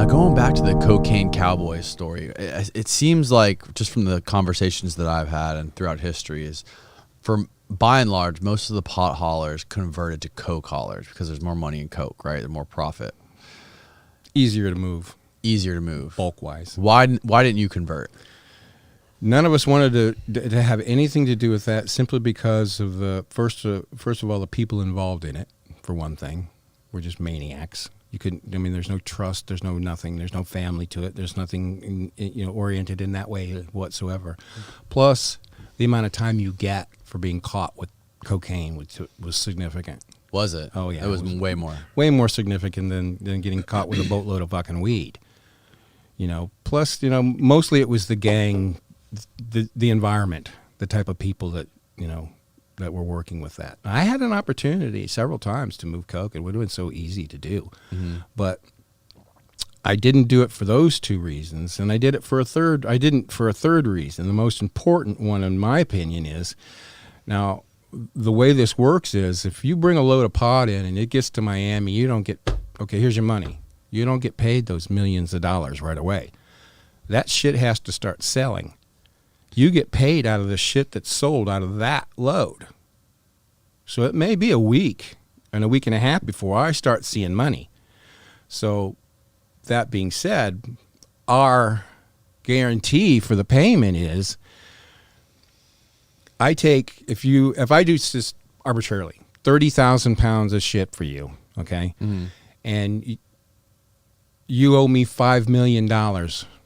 Going back to the cocaine Cowboys story, it seems like, just from the conversations that I've had and throughout history, is for by and large, most of the pot haulers converted to coke haulers because there's more money in coke, right? There's more profit. Easier to move. Bulk-wise. Why didn't you convert? None of us wanted to have anything to do with that, simply because of the first of all, the people involved in it. For one thing, we're just maniacs. You couldn't. I mean, there's no trust. There's no nothing. There's no family to it. There's nothing, oriented in that way whatsoever. Plus, the amount of time you get for being caught with cocaine was significant. Was it? Oh yeah, it was way more. Way more significant than getting caught with a boatload of fucking weed. Plus, mostly it was the gang, the environment, the type of people that that were working with that. I had an opportunity several times to move coke. It would have been so easy to do. Mm-hmm. But I didn't do it for those two reasons, and I did it for a third. I didn't for a third reason. The most important one, in my opinion, is now the way this works is if you bring a load of pot in and it gets to Miami, you don't get, okay, here's your money. You don't get paid those millions of dollars right away. That shit has to start selling. You get paid out of the shit that's sold out of that load. So it may be a week and a week and a half before I start seeing money. So that being said, our guarantee for the payment is if I do just arbitrarily 30,000 pounds of shit for you, okay? Mm-hmm. And you owe me $5 million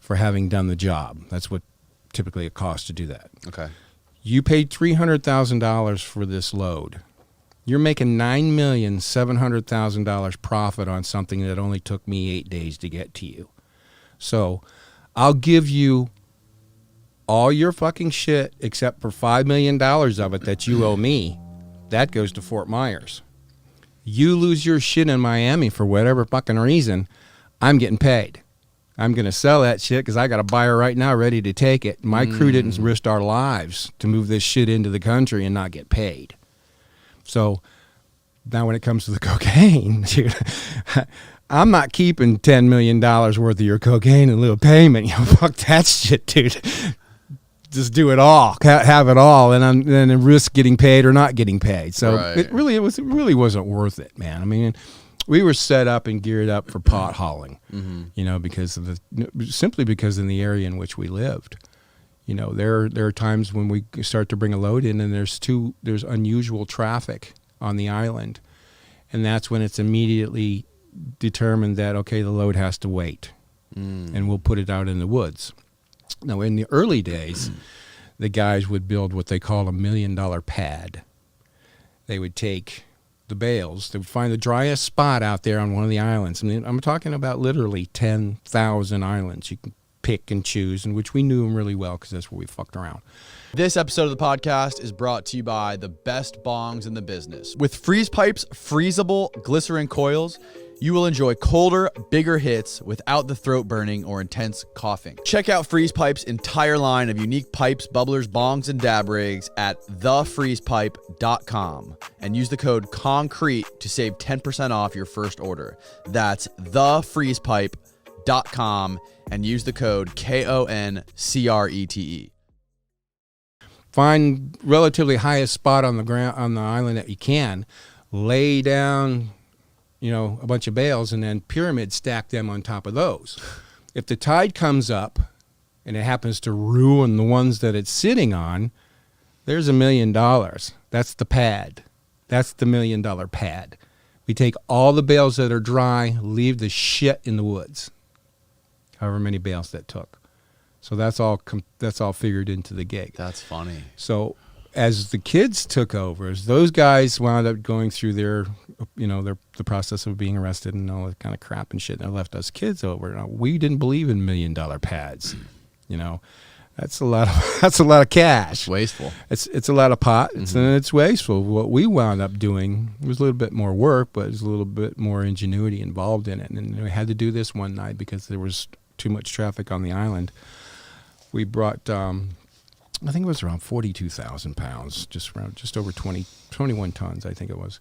for having done the job. That's what typically it costs to do that. Okay. You paid $300,000 for this load. You're making $9,700,000 profit on something that only took me 8 days to get to you. So I'll give you all your fucking shit except for $5 million of it that you owe me. That goes to Fort Myers. You lose your shit in Miami for whatever fucking reason, I'm getting paid. I'm going to sell that shit because I got a buyer right now ready to take it. My crew didn't risk our lives to move this shit into the country and not get paid. So now when it comes to the cocaine, dude, I'm not keeping $10 million worth of your cocaine in lieu of payment. Fuck that shit, dude. Just do it all, have it all, and then risk getting paid or not getting paid. So right. it really wasn't worth it, man. I mean, we were set up and geared up for pot hauling, mm-hmm. Simply because in the area in which we lived, there are times when we start to bring a load in and there's unusual traffic on the island, and that's when it's immediately determined that, okay, the load has to wait, and we'll put it out in the woods. Now, in the early days, the guys would build what they call $1 million pad. They would take the bales. They would find the driest spot out there on one of the islands. I mean, I'm talking about literally 10,000 islands you can pick and choose, and which we knew them really well because that's where we fucked around. This episode of the podcast is brought to you by the best bongs in the business. With Freeze Pipe's freezable glycerin coils, you will enjoy colder, bigger hits without the throat burning or intense coughing. Check out Freeze Pipe's entire line of unique pipes, bubblers, bongs, and dab rigs at thefreezepipe.com and use the code CONCRETE to save 10% off your first order. That's thefreezepipe.com and use the code KONCRETE. Find relatively highest spot on the ground on the island that you can, lay down a bunch of bales, and then pyramid stack them on top of those. If the tide comes up and it happens to ruin the ones that it's sitting on, there's $1 million. That's the pad. That's the $1 million pad. We take all the bales that are dry, leave the shit in the woods. However many bales that took. So that's all figured into the gig. That's funny. So as the kids took over, as those guys wound up going through the process of being arrested and all that kind of crap and shit, and they left us kids over. Now, we didn't believe in $1 million pads. That's a lot of cash. It's wasteful. It's a lot of pot. It's wasteful. What we wound up doing was a little bit more work, but there's a little bit more ingenuity involved in it. And we had to do this one night because there was too much traffic on the island. We brought, I think it was around 42,000 pounds, just over 21 tons, I think it was.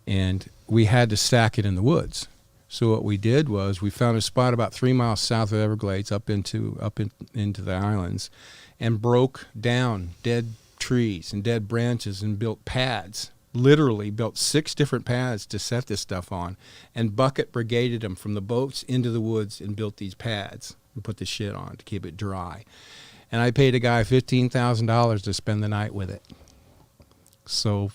And we had to stack it in the woods. So what we did was we found a spot about 3 miles south of Everglades, up into the islands, and broke down dead trees and dead branches and built pads. Literally built 6 different pads to set this stuff on, and bucket brigaded them from the boats into the woods and built these pads and put the shit on to keep it dry. And I paid a guy $15,000 to spend the night with it. So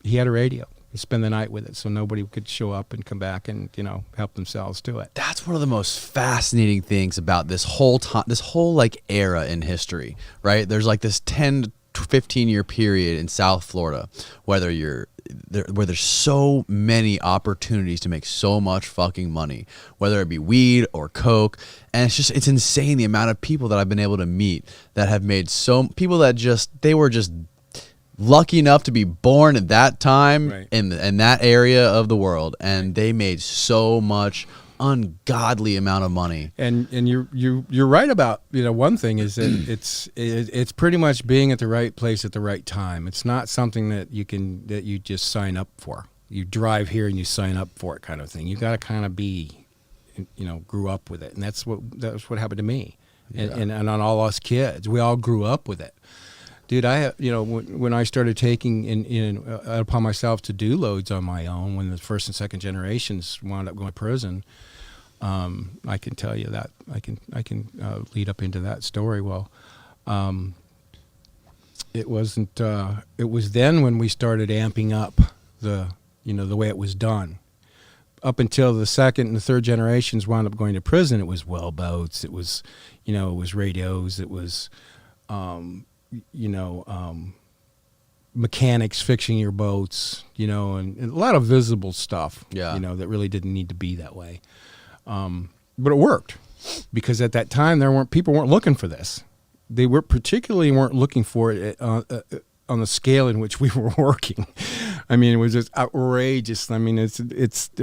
he had a radio. He spend the night with it, so nobody could show up and come back and help themselves to it. That's one of the most fascinating things about this whole time, this whole like era in history, right? There's like this 10 to 15 year period in South Florida, where there's so many opportunities to make so much fucking money, whether it be weed or coke. And it's insane the amount of people that I've been able to meet that have made people that they were just lucky enough to be born at that time, right, in that area of the world, and they made so much ungodly amount of money. And you're right about one thing is that it's pretty much being at the right place at the right time. It's not something that you just sign up for. You drive here and you sign up for it kind of thing. You got to kind of be grew up with it, and that's what happened to me. Yeah. And on all us kids, we all grew up with it. Dude, when I started taking upon myself to do loads on my own, when the first and second generations wound up going to prison, I can tell you that I can lead up into that story. Well, it wasn't. It was then when we started amping up the way it was done. Up until the second and the third generations wound up going to prison, it was well boats. It was, it was radios. It was. Mechanics fixing your boats, and a lot of visible stuff, that really didn't need to be that way. But it worked because at that time people weren't looking for this. They weren't looking for it on the scale in which we were working. I mean, it was just outrageous. I mean,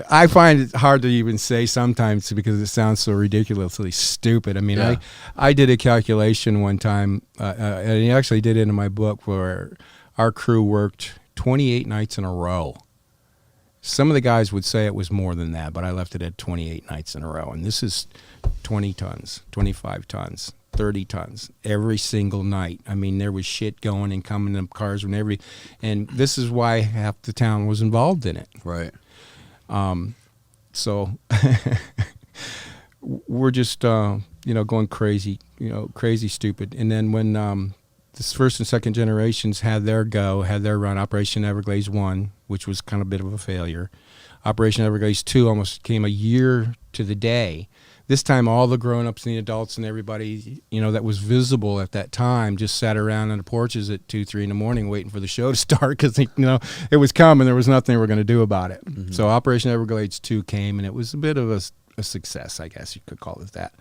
I find it hard to even say sometimes because it sounds so ridiculously stupid. I mean, I did a calculation one time, and I actually did it in my book, where our crew worked 28 nights in a row. Some of the guys would say it was more than that, but I left it at 28 nights in a row. And this is 20 tons, 25 tons, 30 tons every single night. I mean, there was shit going and coming in cars and this is why half the town was involved in it. Right. So we're just, going crazy, crazy stupid. And then when this first and second generations had their run, Operation Everglades 1, which was kind of a bit of a failure. Operation Everglades 2 almost came a year to the day. This time, all the grown-ups and the adults and everybody, that was visible at that time just sat around on the porches at 2, 3 in the morning waiting for the show to start because, it was coming. There was nothing they were going to do about it. Mm-hmm. So Operation Everglades 2 came, and it was a bit of a success, I guess you could call it that.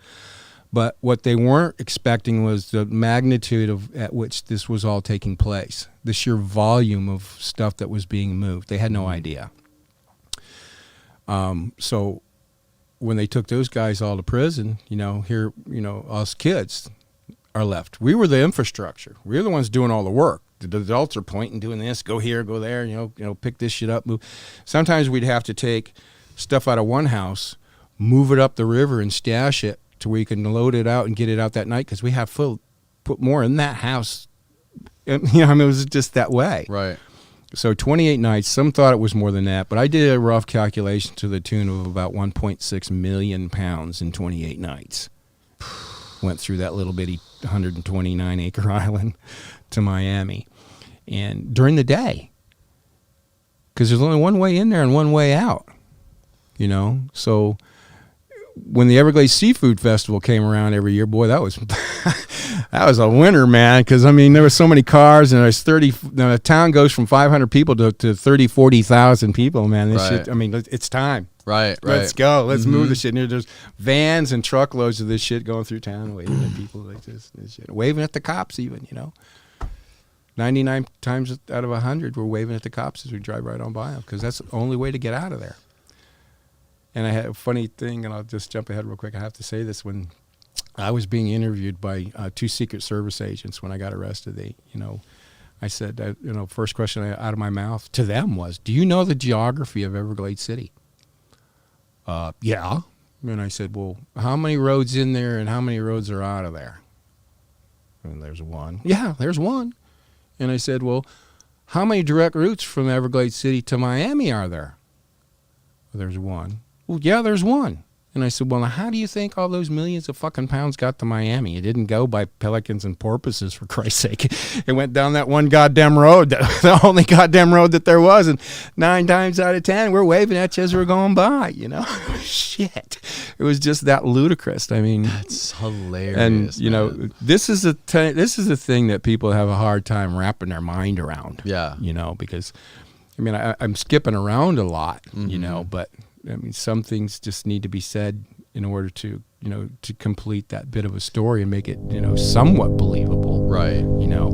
But what they weren't expecting was the magnitude at which this was all taking place, the sheer volume of stuff that was being moved. They had no idea. So when they took those guys all to prison, here, us kids are left. We were the infrastructure. We were the ones doing all the work. The adults are pointing, doing this, go here, go there, pick this shit up, move. Sometimes we'd have to take stuff out of one house, move it up the river and stash it to where you can load it out and get it out that night because we have put more in that house. It was just that way. Right. So 28 nights, some thought it was more than that, but I did a rough calculation to the tune of about 1.6 million pounds in 28 nights. Went through that little bitty 129-acre island to Miami. And during the day, because there's only one way in there and one way out, So when the Everglades Seafood Festival came around every year, boy, that was that was a winner, man. Because there were so many cars, and there's the town goes from 500 people to 30, 40,000 people, man. This shit, it's time. Right. Let's go. Let's move the shit. And there's vans and truckloads of this shit going through town, waving at people like this shit. Waving at the cops, even. 99 times out of 100, we're waving at the cops as we drive right on by them because that's the only way to get out of there. And I had a funny thing, and I'll just jump ahead real quick. I have to say this. When I was being interviewed by 2 Secret Service agents when I got arrested, I said, first question out of my mouth to them was, do you know the geography of Everglades City? Yeah. And I said, well, how many roads in there and how many roads are out of there? And there's one. Yeah, there's one. And I said, well, how many direct routes from Everglades City to Miami are there? Well, there's one. Well, yeah, there's one. And I said, well, now how do you think all those millions of fucking pounds got to Miami? It didn't go by pelicans and porpoises, for Christ's sake. It went down that one goddamn road, the only goddamn road that there was. And 9 times out of 10, we're waving at you as we're going by, you know? Shit. It was just that ludicrous. I mean, That's hilarious. and, you know, man. this is a thing that people have a hard time wrapping their mind around. Yeah. You know, because, I mean, I'm skipping around a lot, Mm-hmm. you know, but I mean, some things just need to be said in order to, you know, to complete that bit of a story and make it, you know, somewhat believable. Right. You know.